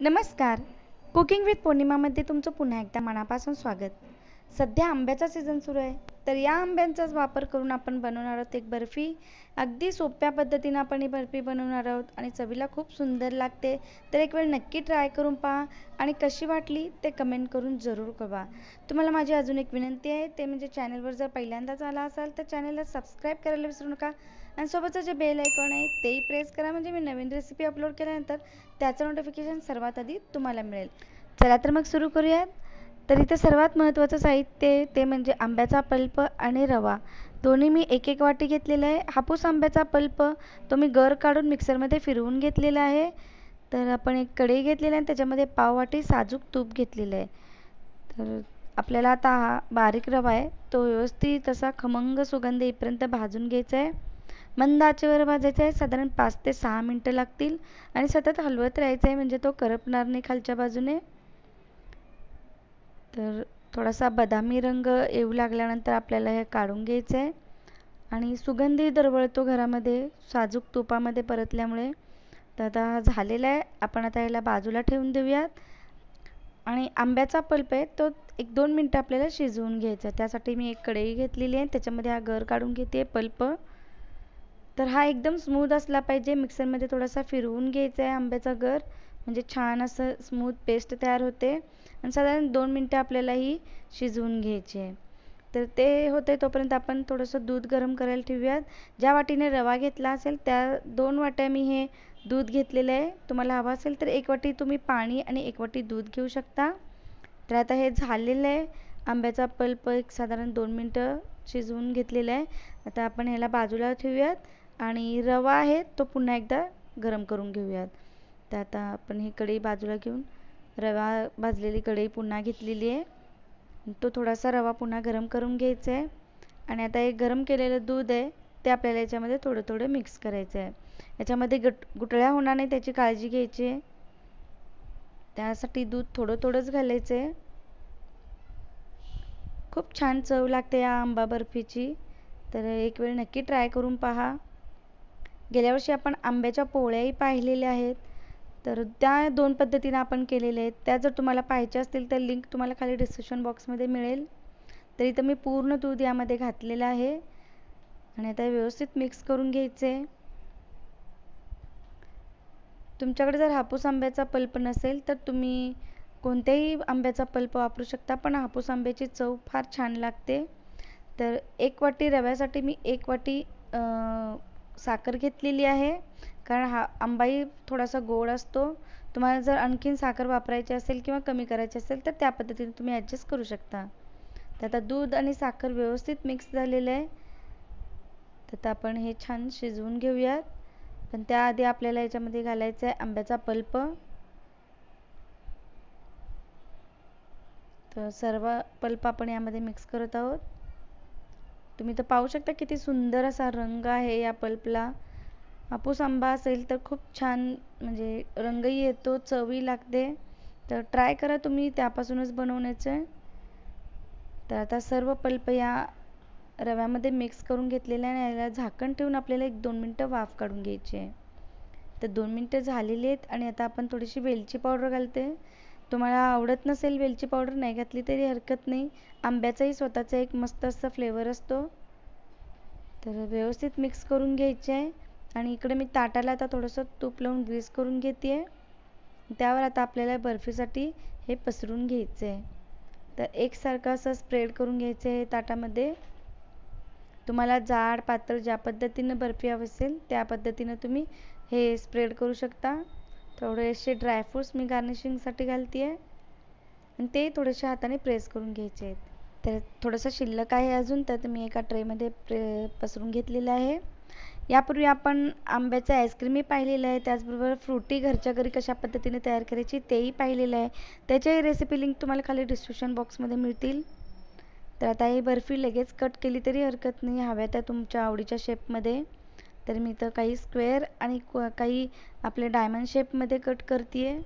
नमस्कार. Cooking with पौर्णिमामध्ये तुमचं पुन्हा एकदा मनापासून स्वागत. सध्या आंब्याचा सीझन सुरू आहे, तर या आंब्यांचाच वापर करून आपण बनवणार आहोत एक बर्फी. अगदी सोप्या पद्धतीने आपण ही बर्फी बनवणार आहोत आणि चवीला खूप सुंदर लागते. तर एक वेळ नक्की ट्राय करून पहा आणि कशी वाटली ते कमेंट करून जरूर कळवा. तुम्हाला माझी अजून एक विनंती आहे, ते म्हणजे चॅनलवर जर पहिल्यांदाच आला असाल तर चॅनलला सबस्क्राईब करायला विसरू नका आणि सोबतचं जे बेल आयकॉन आहे तेही प्रेस करा, म्हणजे मी नवीन रेसिपी अपलोड केल्यानंतर त्याचं नोटिफिकेशन सर्वात आधी तुम्हाला मिळेल. चला तर मग सुरू करूयात. तर इथे सर्वात महत्त्वाचं साहित्य ते म्हणजे आंब्याचा पल्प आणि रवा. दोन्ही मी एक एक वाटी घेतलेला आहे. हापूस आंब्याचा पल्प तो मी गर काढून मिक्सरमध्ये फिरवून घेतलेला आहे. तर आपण एक कढई घेतलेली आहे आणि त्याच्यामध्ये पाव वाटी साजूक तूप घेतलेलं आहे. तर आपल्याला आता हा बारीक रवा आहे तो व्यवस्थित असा खमंग सुगंध येईपर्यंत भाजून घ्यायचा आहे. मंद आचेवर भाजायचा आहे. साधारण 5 ते 6 मिनिटं लागतील आणि सतत हलवत राहायचं आहे, म्हणजे तो करपणार नाही खालच्या बाजूने. तर थोडासा बदामी रंग येऊ लागल्यानंतर आपल्याला हे काढून घ्यायचं आहे आणि सुगंधी दरवळतो घरामध्ये साजूक तुपामध्ये परतल्यामुळे. तर आता झालेला आहे. आपण आता याला बाजूला ठेवून देऊयात. आणि आंब्याचा पल्प आहे तो 1-2 मिनटं आपल्याला शिजवून घ्यायचा. त्यासाठी मी एक कढई घेतलेली आहे, त्याच्यामध्ये हा गर काढून घेते पल्प. तर हा एकदम स्मूथ असला पाहिजे. मिक्सरमध्ये थोडासा फिरवून घ्यायचा आहे आंब्याचा गर, म्हणजे छान असं स्मूथ पेस्ट तयार होते आणि साधारण 2 मिनटं आपल्याला ही शिजवून घ्यायची आहे. तर ते होते तोपर्यंत आपण थोडंसं दूध गरम करायला ठेवूयात. ज्या वाटीने रवा घेतला असेल त्या 2 वाट्या मी हे दूध घेतलेलं आहे. तुम्हाला हवं असेल तर 1 वाटी तुम्ही पाणी आणि 1 वाटी दूध घेऊ शकता. तर आता हे झालेलं आहे. आंब्याचा पल्प एक साधारण 2 मिनटं शिजवून घेतलेला आहे. आता आपण ह्याला बाजूला ठेवूयात आणि रवा आहे तो पुन्हा एकदा गरम करून घेऊयात. तर आता आपण ही कढई बाजूला घेऊन रवा भाजलेली कढई पुन्हा घेतलेली आहे. तो थोडासा रवा पुन्हा गरम करून घ्यायचा आहे आणि आता एक गरम केलेलं दूध आहे ते आपल्याला याच्यामध्ये थोडं थोडं मिक्स करायचं आहे. याच्यामध्ये गुठळ्या होणार नाही त्याची काळजी घ्यायची आहे. त्यासाठी दूध थोडं थोडंच घालायचं आहे. खूप छान चव लागते या आंबा बर्फीची. तर एक वेळ नक्की ट्राय करून पहा. गेल्या वर्षी आपण आंब्याच्या पोळ्याही पाहिलेल्या आहेत, तर त्या 2 पद्धतीने आपण केलेल्या आहेत. त्या जर तुम्हाला पाहायच्या असतील तर लिंक तुम्हाला खाली डिस्क्रिप्शन बॉक्समध्ये मिळेल. तर इथं मी पूर्ण दूध यामध्ये घातलेलं आहे आणि आता व्यवस्थित मिक्स करून घ्यायचं आहे. तुमच्याकडे जर हापूस आंब्याचा पल्प नसेल तर तुम्ही कोणत्याही आंब्याचा पल्प वापरू शकता, पण हापूस आंब्याची चव फार छान लागते. तर 1 वाटी रव्यासाठी मी 1 वाटी साखर घेतलेली आहे, कारण हा आंबाही थोडासा गोड असतो. तुम्हाला जर आणखीन साखर वापरायची असेल किंवा कमी करायची असेल तर त्या पद्धतीने तुम्ही ॲडजस्ट करू शकता. तर आता दूध आणि साखर व्यवस्थित मिक्स झालेलं आहे. तर आता आपण हे छान शिजवून घेऊयात. पण त्याआधी आपल्याला याच्यामध्ये घालायचं आहे आंब्याचा पल्प. तर सर्व पल्प आपण यामध्ये मिक्स करत आहोत. तुम्ही तर पाहू शकता किती सुंदर असा रंग आहे या पल्पला. हापूस आंबा असेल तर खूप छान म्हणजे रंगही येतो, चवही लागते. तर ट्राय करा तुम्ही त्यापासूनच बनवण्याचं आहे. तर आता सर्व पल्प या रव्यामध्ये मिक्स करून घेतलेलं आहे आणि याला झाकण ठेवून आपल्याला 1-2 मिनटं वाफ काढून घ्यायची आहे. तर 2 मिनटं झालेली आहेत आणि आता आपण थोडीशी वेलची पावडर घालते. तुम्हाला आवडत नसेल वेलची पावडर नाही घातली तरी हरकत नाही. आंब्याचाही स्वतःचा एक मस्त असा फ्लेवर असतो. तर व्यवस्थित मिक्स करून घ्यायचे आहे आणि इकडे मी ताटाला आता थोडंसं तूप लावून ग्रीस करून घेते आहे. त्यावर आता आपल्याला बर्फीसाठी हे पसरून घ्यायचं आहे. तर एकसारखं असं स्प्रेड करून घ्यायचं आहे ताटामध्ये. तुम्हाला जाड पातळ ज्या पद्धतीनं बर्फी हवी असेल त्या पद्धतीनं तुम्ही हे स्प्रेड करू शकता. थोडेसे ड्रायफ्रूट्स मी गार्निशिंगसाठी घालते आहे आणि ते थोडेसे हाताने प्रेस करून घ्यायचे आहेत. तर थोडंसं शिल्लक आहे अजून, तर मी एका ट्रेमध्ये पसरून घेतलेलं आहे. यापूर्वी आपण आंब्याचं आईस्क्रीमही पाहिलेलं आहे, त्याचबरोबर फ्रुटी घरच्या घरी कशा पद्धतीने तयार करायची तेही पाहिलेलं आहे. त्याच्याही रेसिपी लिंक तुम्हाला खाली डिस्क्रिप्शन बॉक्समध्ये मिळतील. तर आता ही बर्फी लगेच कट केली तरी हरकत नाही, हव्या त्या तुमच्या आवडीच्या शेपमध्ये. तर मी तर काही स्क्वेअर आणि काही आपले डायमंड शेपमध्ये कट करते आहे.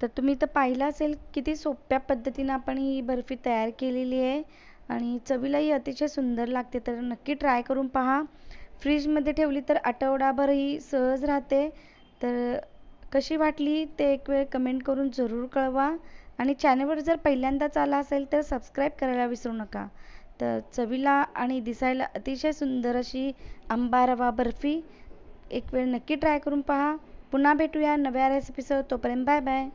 तर तुम्ही तर पाहिलं असेल किती सोप्या पद्धतीनं आपण ही बर्फी तयार केलेली आहे आणि चवीलाही अतिशय सुंदर लागते. तर नक्की ट्राय करून पहा. फ्रीजमध्ये ठेवली तर आठवडाभरही सहज राहते. तर कशी वाटली ते एक वेळ कमेंट करून जरूर कळवा आणि चॅनलवर जर पहिल्यांदाच आला असेल तर सबस्क्राईब करायला विसरू नका. तर चवीला आणि दिसायला अतिशय सुंदर अशी आंबा रवा बर्फी एक वेळ नक्की ट्राय करून पहा. पुन्हा भेटूया नव्या रेसिपीसह. तोपर्यंत बाय बाय.